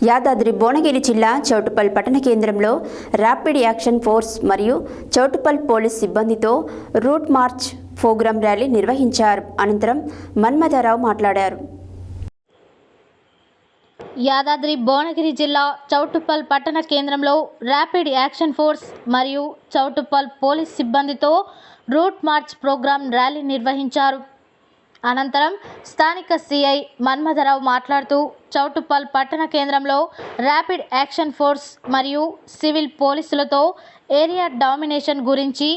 యాదాద్రి భువనగిరి జిల్లా చౌటుప్పల్ పట్టణ కేంద్రంలో ర్యాపిడ్ యాక్షన్ ఫోర్స్ మరియు చౌటుప్పల్ పోలీస్ సిబ్బందితో రూట్ మార్చ్ ప్రోగ్రాం ర్యాలీ నిర్వహించారు. అనంతరం మన్మథరావు మాట్లాడారు. యాదాద్రి భువనగిరి జిల్లా చౌటుప్పల్ పట్టణ కేంద్రంలో ర్యాపిడ్ యాక్షన్ ఫోర్స్ మరియు చౌటుప్పల్ పోలీస్ సిబ్బందితో రూట్ మార్చ్ ప్రోగ్రాం ర్యాలీ నిర్వహించారు. అనంతరం స్థానిక సిఐ మన్మథరావు మాట్లాడుతూ చౌటుప్పల్ పట్టణ కేంద్రంలో ర్యాపిడ్ యాక్షన్ ఫోర్స్ మరియు సివిల్ పోలీసులతో ఏరియా డామినేషన్ గురించి,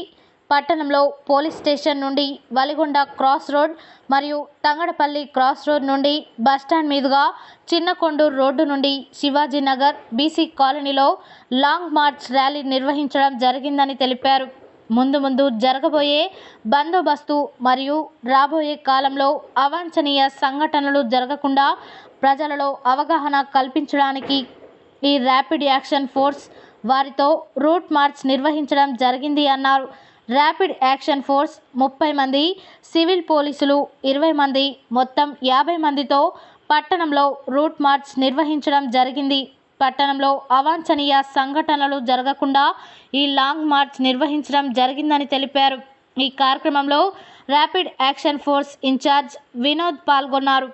పట్టణంలో పోలీస్ స్టేషన్ నుండి వలిగొండ క్రాస్ రోడ్ మరియు తంగడపల్లి క్రాస్ రోడ్ నుండి బస్టాండ్ మీదుగా చిన్నకొండూరు రోడ్డు నుండి శివాజీనగర్ బీసీ కాలనీలో లాంగ్ మార్చ్ ర్యాలీ నిర్వహించడం జరిగిందని తెలిపారు. ముందు జరగబోయే బందోబస్తు మరియు రాబోయే కాలంలో అవాంఛనీయ సంఘటనలు జరగకుండా ప్రజలలో అవగాహన కల్పించడానికి ఈ ర్యాపిడ్ యాక్షన్ ఫోర్స్ వారితో రూట్ మార్చ్ నిర్వహించడం జరిగింది అన్నారు. ర్యాపిడ్ యాక్షన్ ఫోర్స్ 30 మంది, సివిల్ పోలీసులు 20 మంది, మొత్తం 50 మందితో పట్టణంలో రూట్ మార్చ్ నిర్వహించడం జరిగింది. పట్టణంలో అవాంఛనీయ సంఘటనలు జరగకుండా ఈ లాంగ్ మార్చ్ నిర్వహించడం జరిగిందని తెలిపారు. ఈ కార్యక్రమంలో rapid action force incharge Vinod పాల్గొన్నారు.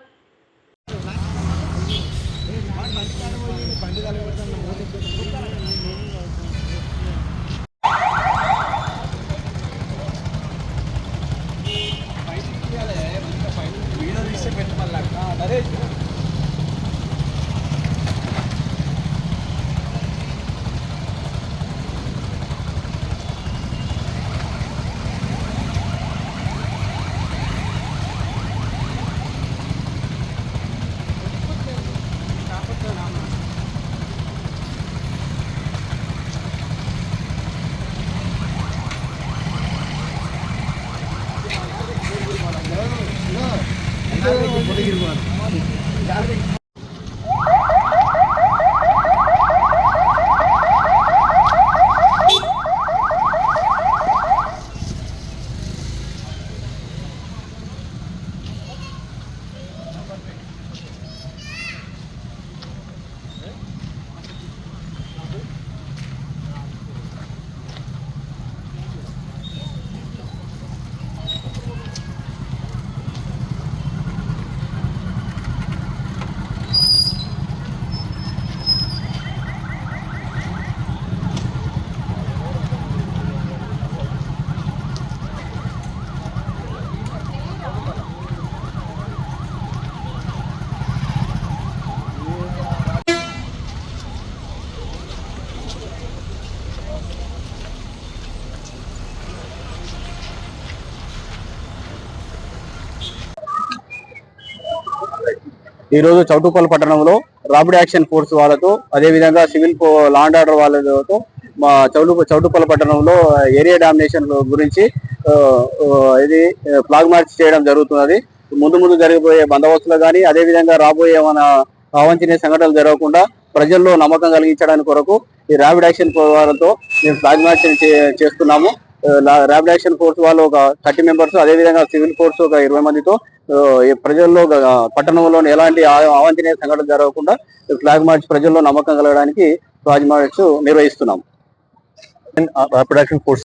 ఈ రోజు చౌటుప్పల్ పట్టణంలో ర్యాపిడ్ యాక్షన్ ఫోర్స్ వాళ్ళతో, అదేవిధంగా సివిల్ లా అండ్ ఆర్డర్ వాళ్ళతో మా చౌటుప్పల్ పట్టణంలో ఏరియా డామినేషన్ గురించి ఇది ఫ్లాగ్ మార్చ్ చేయడం జరుగుతున్నది. ముందు జరిగిపోయే బందోబస్తులు కానీ, అదేవిధంగా రాబోయే మన అవాంఛనీయ సంఘటనలు జరగకుండా ప్రజల్లో నమ్మకం కలిగించడానికి కొరకు ఈ ర్యాపిడ్ యాక్షన్ వాళ్ళతో మేము ఫ్లాగ్ మార్చ్ చేస్తున్నాము. ర్యాపిడ్ యాక్షన్ ఫోర్స్ వాళ్ళు ఒక 30 మెంబర్స్, అదేవిధంగా సివిల్ ఫోర్స్ ఒక 20 మందితో ప్రజల్లో పట్టణంలో ఎలాంటి అవాంఛనీయ సంఘటన జరగకుండా ఫ్లాగ్ మార్చ్ ప్రజల్లో నమ్మకం కలగడానికి ఫ్లాగ్ మార్చ్ నిర్వహిస్తున్నాం. Rapid action force